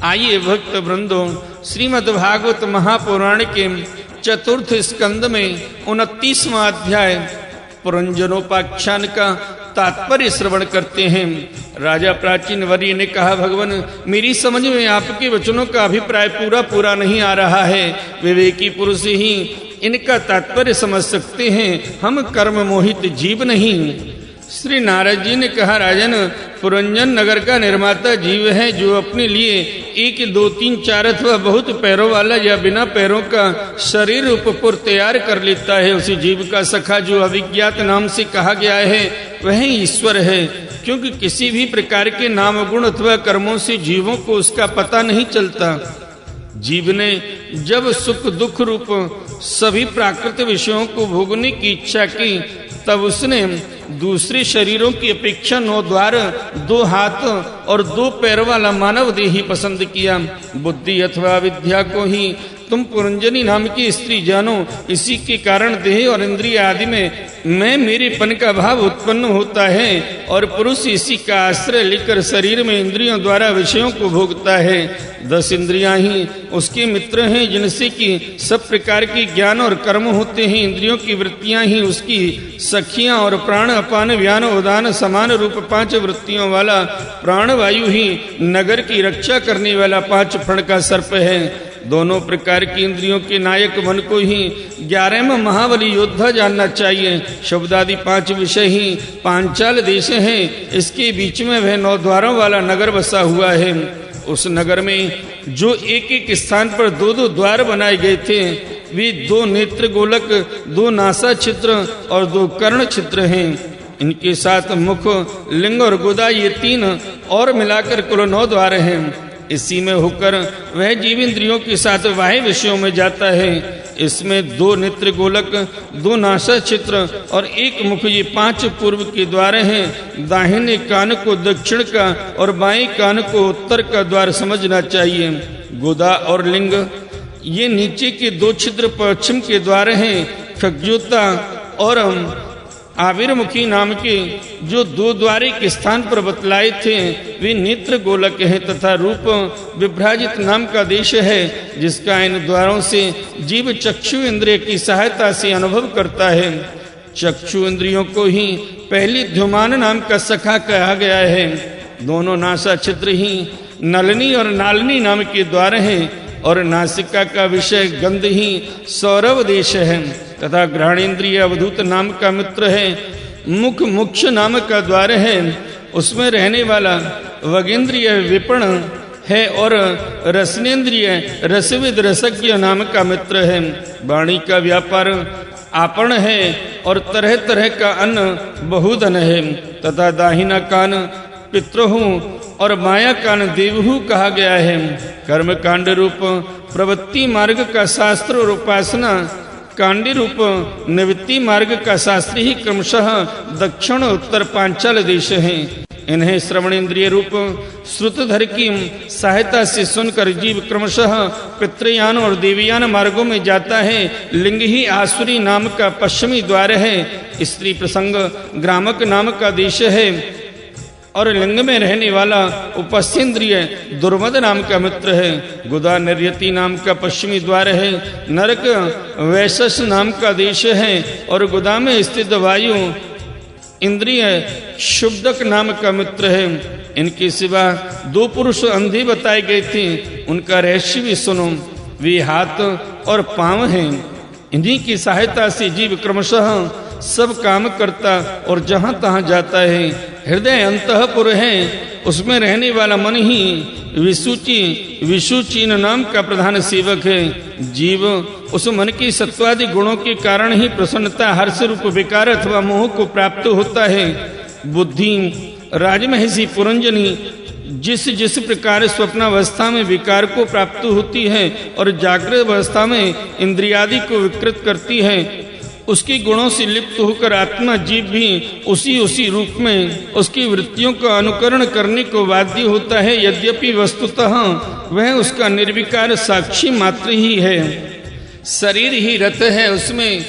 आइए भक्त वृंदों, श्रीमद् भागवत महापुराण के चतुर्थ स्कंद में 29वां अध्याय पुरंजनोपाख्यान का तात्पर्य श्रवण करते हैं। राजा प्राचीन वर्य ने कहा, भगवान मेरी समझ में आपके वचनों का अभिप्राय पूरा नहीं आ रहा है। विवेकी पुरुष ही इनका तात्पर्य समझ सकते हैं, हम कर्म मोहित जीव नहीं। श्री नारद जी ने कहा, राजन पुरंजन नगर का निर्माता जीव है जो अपने लिए 1, 2, 3, 4 अथवा बहुत पैरों वाला या बिना पैरों का शरीर उपपुर तैयार कर लेता है। उसी जीव का सखा जो अविज्ञात नाम से कहा गया है वह ईश्वर है, क्योंकि किसी भी प्रकार के नाम गुण अथवा कर्मों से जीवों को उसका पता नहीं चलता। जीव ने जब सुख दुख रूप सभी प्राकृत विषयों को भोगने की इच्छा की, तब उसने दूसरे शरीरों की अपेक्षा 9 द्वार, 2 हाथ और 2 पैर वाला मानव देही पसंद किया। बुद्धि अथवा विद्या को ही तुम पुरंजनी नाम की स्त्री जानो। इसी के कारण देह और इंद्रिय आदि में मैं मेरेपन का भाव उत्पन्न होता है और पुरुष इसी का आश्रय लेकर शरीर में इंद्रियों द्वारा विषयों को भोगता है। 10 इंद्रियां ही उसके मित्र हैं, जिनसे कि सब प्रकार के ज्ञान और कर्म होते हैं। इंद्रियों की वृत्तियां ही उसकी सखियां और प्राण अपान व्यान उदान समान रूप 5 वृत्तियों वाला प्राणवायु ही नगर की रक्षा करने वाला 5 फण का सर्प है। दोनों प्रकार की इंद्रियों के नायक मन को ही 11वां महाबली योद्धा जानना चाहिए। शब्द आदि 5 विषय ही पांचाल देश हैं। इसके बीच में वह 9 द्वारों वाला नगर बसा हुआ है। उस नगर में जो एक स्थान पर 2 द्वार बनाए गए थे, वे 2 नेत्र गोलक, 2 नासा छिद्र और 2 कर्ण छिद्र हैं। इनके साथ मुख, लिंग और गुदा, ये 3 और मिलाकर कुल 9 द्वार हैं। इसी में होकर वह जीव इंद्रियों के साथ बाह्य विषयों में जाता है। इसमें 2 नेत्र गोलक, 2 नासा छिद्र और 1 मुख, ये 5 पूर्व के द्वार हैं। दाहिने कान को दक्षिण का और बाएं कान को उत्तर का द्वार समझना चाहिए। गुदा और लिंग ये नीचे के 2 छिद्र पश्चिम के द्वार हैं। खज्योता और आविर्मुखी नाम के जो 2 द्वार एक स्थान पर बतलाए थे, वे नेत्र गोलक हैं तथा रूप विभ्राजित नाम का देश है, जिसका इन द्वारों से जीव चक्षु इंद्रिय की सहायता से अनुभव करता है। चक्षु इंद्रियों को ही पहली ध्युमान नाम का सखा कहा गया है। दोनों नासा छिद्र ही नलनी और नालनी नाम के द्वार हैं और नासिका का विषय गंध ही सौरव देश है तथा घ्राणेन्द्रिय अवधूत नाम का मित्र है। मुख मोक्ष नाम का द्वार है, उसमें रहने वाला वगेंद्रिय विपण है और रसनेन्द्रिय रसविद रसज्ञ नाम का मित्र है। वाणी का व्यापार आपण है और तरह तरह का अन्न बहुधन है तथा दाहिना कान पितृहु और माया कान देवहु कहा गया है। कर्म कांड रूप प्रवृत्ति मार्ग का शास्त्र और उपासना कांडी रूप निवृत्ति मार्ग का शास्त्री ही क्रमशः दक्षिण उत्तर पांचाल देश हैं। इन्हें श्रवणेन्द्रिय रूप श्रुतधर की सहायता से सुनकर जीव क्रमशः पितृयान और देवयान मार्गों में जाता है। लिंग ही आसुरी नाम का पश्चिमी द्वार है। स्त्री प्रसंग ग्रामक नाम का देश है और लिंग में रहने वाला उपस्थेन्द्रिय दुर्मद नाम का मित्र है। गुदा निर्यति नाम का पश्चिमी द्वार है। नरक वैशस नाम का देश है और गुदा में स्थित वायु इंद्रिय शुभदक नाम का मित्र है। इनके सिवा 2 पुरुष अंधे बताए गए थे, उनका रहस्य भी सुनो। वे हाथ और पांव हैं। इन्हीं की सहायता से जीव क्रमशः सब काम करता और जहां तहां जाता है। हृदय अंतःपुर है, उसमें रहने वाला मन ही विशुचीन नाम का प्रधान सेवक है। जीव उस मन की सत्वादि गुणों के कारण ही प्रसन्नता, हर्ष रूप विकार अथवा मोह को प्राप्त होता है। बुद्धि राजमहिषी पुरंजनी जिस प्रकार स्वप्नावस्था में विकार को प्राप्त होती है और जागृत अवस्था में इंद्रियादि को विकृत करती है, उसके गुणों से लिप्त होकर आत्मा जीव भी उसी रूप में उसकी वृत्तियों का अनुकरण करने को बाध्य होता है। यद्यपि वस्तुतः वह उसका निर्विकार साक्षी मात्र ही है। शरीर ही रथ है, उसमें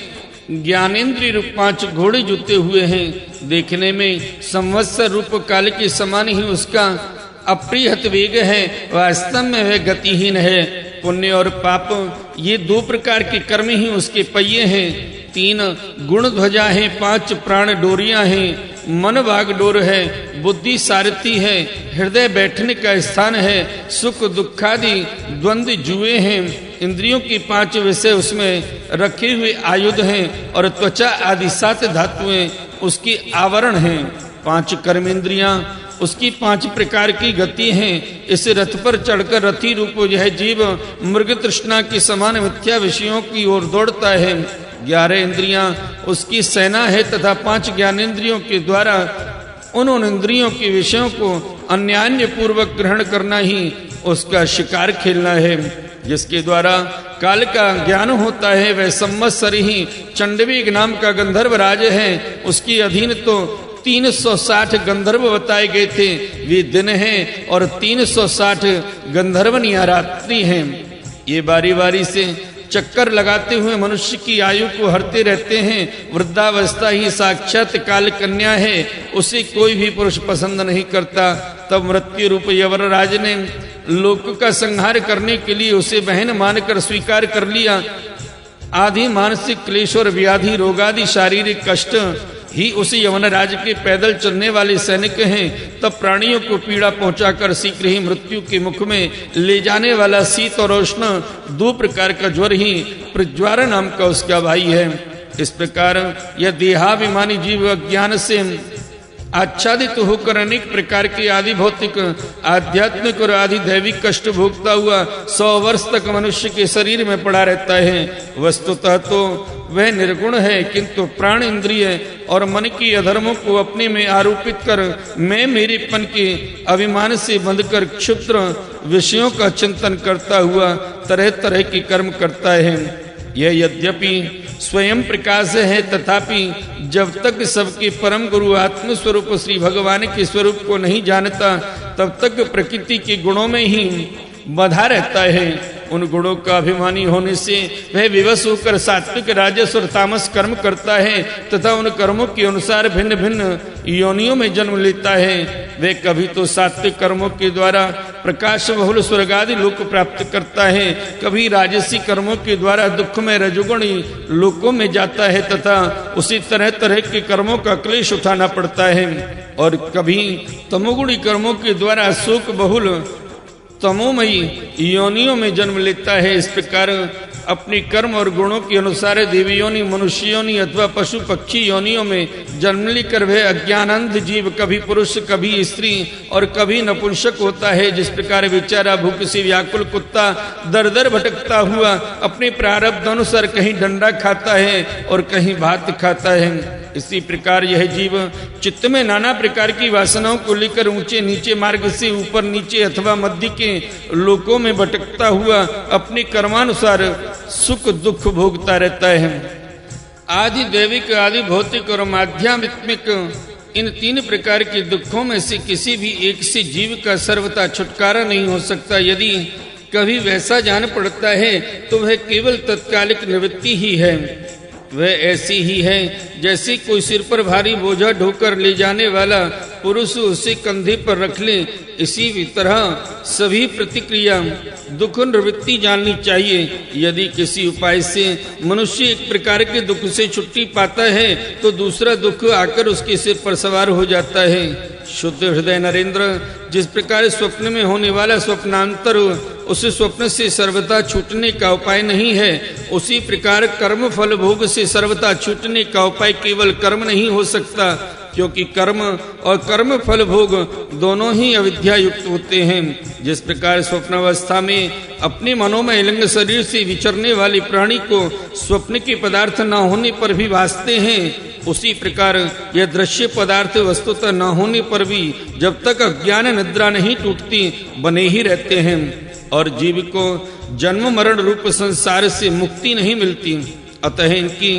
ज्ञानेन्द्रिय रूप 5 घोड़े जुते हुए हैं। देखने में संवत्सर रूप काल के समान ही उसका अप्रियत वेग है, वास्तव में वह गतिहीन है। पुण्य और पाप ये दो प्रकार के कर्म ही उसके पहिए हैं। 3 गुण ध्वजा है, 5 प्राण डोरियां हैं। मन वाग डोर है, बुद्धि सारथी है, हृदय बैठने का स्थान है, सुख दुखादि द्वंद्व जुए हैं। इंद्रियों की 5 विषय उसमें रखे हुए आयुध हैं और त्वचा आदि 7 धातुएं उसकी आवरण हैं। 5 कर्म इंद्रियां उसकी 5 प्रकार की गति हैं। इस रथ पर चढ़कर रथी रूप यह जीव मृग तृष्णा के समान मिथ्या विषयों की ओर दौड़ता है। 11 इंद्रियां उसकी सेना है तथा 5 ज्ञानेंद्रियों के द्वारा उन इंद्रियों के विषयों को अन्यान्य पूर्वक ग्रहण करना ही उसका शिकार खेलना है। जिसके द्वारा काल का ज्ञान होता है वह संवत्सर ही चंडवेग नाम का गंधर्व राज है। उसकी अधीन तो 360 गंधर्व बताए गए थे, वे दिन हैं, और 360 गंधर्वनियां रात्रि हैं। ये बारी बारी से चक्कर लगाते हुए मनुष्य की आयु को हरते रहते हैं। वृद्धावस्था ही साक्षात काल कन्या है, उसे कोई भी पुरुष पसंद नहीं करता। तब मृत्यु रूप यवनराज ने लोक का संहार करने के लिए उसे बहन मानकर स्वीकार कर लिया। आदि मानसिक क्लेश और व्याधि रोगादि शारीरिक कष्ट ही उस यवनराज के पैदल चलने वाले सैनिक हैं। तब प्राणियों को पीड़ा पहुंचाकर शीघ्र ही मृत्यु के मुख में ले जाने वाला शीत और उष्ण 2 प्रकार का ज्वर ही प्रज्वार नाम का उसका भाई है। इस प्रकार यह देहाभिमानी जीव अज्ञान से आच्छादित होकर अनेक प्रकार के आदि भौतिक, आध्यात्मिक और आदि दैविक कष्ट भोगता हुआ 100 वर्ष तक मनुष्य के शरीर में पड़ा रहता है। वस्तुतः तो वह निर्गुण है, किंतु प्राण इंद्रिय और मन की अधर्मों को अपने में आरोपित कर मैं मेरेपन के अभिमान से बंधकर क्षुद्र विषयों का चिंतन करता हुआ तरह तरह के कर्म करता है। यह यद्यपि स्वयं प्रकाश है, तथापि जब तक सबके परम गुरु आत्म स्वरूप श्री भगवान के स्वरूप को नहीं जानता, तब तक प्रकृति के गुणों में ही बंधा रहता है। उन गुणों का अभिमानी होने से वह विवश होकर सात्विक, राजस और तामस कर्म करता है तथा उन कर्मों के अनुसार भिन्न भिन्न योनियों में जन्म लेता है। वह कभी तो सात्विक कर्मों के द्वारा प्रकाश बहुल स्वर्गादि लोक प्राप्त करता है, कभी राजसी कर्मों के द्वारा दुख में रजोगुणी लोकों में जाता है तथा उसी तरह तरह के कर्मों का क्लेश उठाना पड़ता है, और कभी तमोगुणी कर्मों के द्वारा शोक बहुल तमोमयी योनियों में जन्म लेता है। इस प्रकार अपने कर्म और गुणों के अनुसार देवी योनि, मनुष्य योनि अथवा पशु पक्षी योनियों में जन्म लेकर वह अज्ञानंध जीव कभी पुरुष, कभी स्त्री और कभी नपुंसक होता है। जिस प्रकार बेचारा भूख से व्याकुल कुत्ता दर दर भटकता हुआ अपने प्रारब्ध अनुसार कहीं डंडा खाता है और कहीं भात खाता है, इसी प्रकार यह जीव चित्त में नाना प्रकार की वासनाओं को लेकर ऊंचे नीचे मार्ग से ऊपर नीचे अथवा मध्य के लोकों में भटकता हुआ अपने कर्मानुसार सुख दुख भोगता रहता है। आदि दैविक, आदि भौतिक और आध्यात्मिक इन 3 प्रकार के दुखों में से किसी भी एक से जीव का सर्वथा छुटकारा नहीं हो सकता। यदि कभी वैसा जान पड़ता है तो वह केवल तत्कालिक निवृत्ति ही है। वह ऐसी ही है जैसे कोई सिर पर भारी बोझा ढोकर ले जाने वाला पुरुष उसे कंधे पर रख ले। इसी तरह सभी प्रतिक्रिया दुख निवृत्ति जाननी चाहिए। यदि किसी उपाय से मनुष्य एक प्रकार के दुख से छुट्टी पाता है तो दूसरा दुख आकर उसके सिर पर सवार हो जाता है। शुद्ध हृदय नरेंद्र, जिस प्रकार स्वप्न में होने वाला स्वप्नांतर उस स्वप्न से सर्वथा छूटने का उपाय नहीं है, उसी प्रकार कर्म फल भोग से सर्वथा छूटने का उपाय केवल कर्म नहीं हो सकता, क्योंकि कर्म और कर्म फल भोग दोनों ही अविद्या युक्त होते हैं। जिस प्रकार स्वप्नावस्था में अपने मनोमय लिंग शरीर से विचरने वाले प्राणी को स्वप्न के पदार्थ न होने पर भी भासते हैं, उसी प्रकार यह दृश्य पदार्थ वस्तुतः न होने पर भी जब तक अज्ञान निद्रा नहीं टूटती बने ही रहते हैं, और जीव को जन्म मरण रूप संसार से मुक्ति नहीं मिलती। अतः इनकी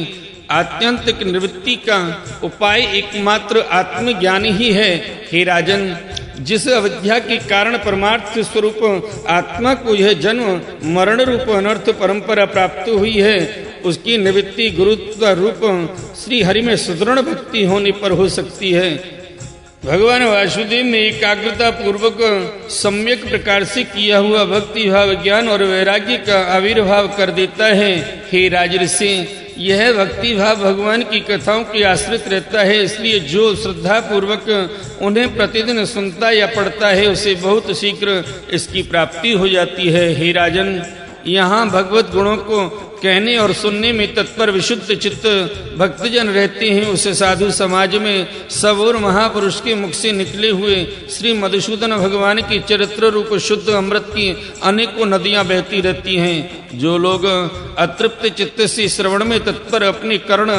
आत्यंतिक निवृत्ति का उपाय एकमात्र आत्मज्ञान ही है। हे राजन, जिस अविद्या के कारण परमार्थ स्वरूप आत्मा को यह जन्म मरण रूप अनर्थ परंपरा प्राप्त हुई है, उसकी निवृत्ति गुरुत्व रूप श्री हरि में सुदृढ़ भक्ति होने पर हो सकती है। भगवान वासुदेव में एकाग्रता पूर्वक सम्यक प्रकार से किया हुआ भक्ति भाव ज्ञान और वैराग्य का आविर्भाव कर देता है। हे राजर्षि, यह भक्ति भाव भगवान की कथाओं के आश्रित रहता है, इसलिए जो श्रद्धा पूर्वक उन्हें प्रतिदिन सुनता या पढ़ता है उसे बहुत शीघ्र इसकी प्राप्ति हो जाती है। हे राजन, यहाँ भगवत गुणों को कहने और सुनने में तत्पर विशुद्ध चित्त भक्तजन रहते हैं। उस साधु समाज में सबोर महापुरुष के मुख से निकले हुए श्री मधुसूदन भगवान के चरित्र रूप शुद्ध अमृत की अनेकों नदियां बहती रहती हैं। जो लोग अतृप्त चित्त से श्रवण में तत्पर अपने कर्ण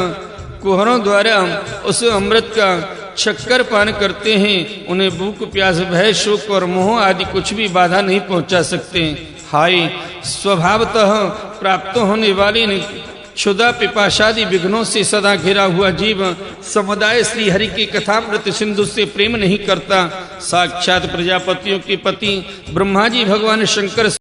कुहरों द्वारा उस अमृत का शक्कर पान करते हैं, उन्हें भूख प्यास भय शोक और मोह आदि कुछ भी बाधा नहीं पहुंचा सकते। हाय, स्वभावतः प्राप्त होने वाले क्षुधा पिपाशादि विघ्नों से सदा घिरा हुआ जीव समुदाय श्री हरि की कथामृत सिंधु से प्रेम नहीं करता। साक्षात प्रजापतियों के पति ब्रह्मा जी भगवान शंकर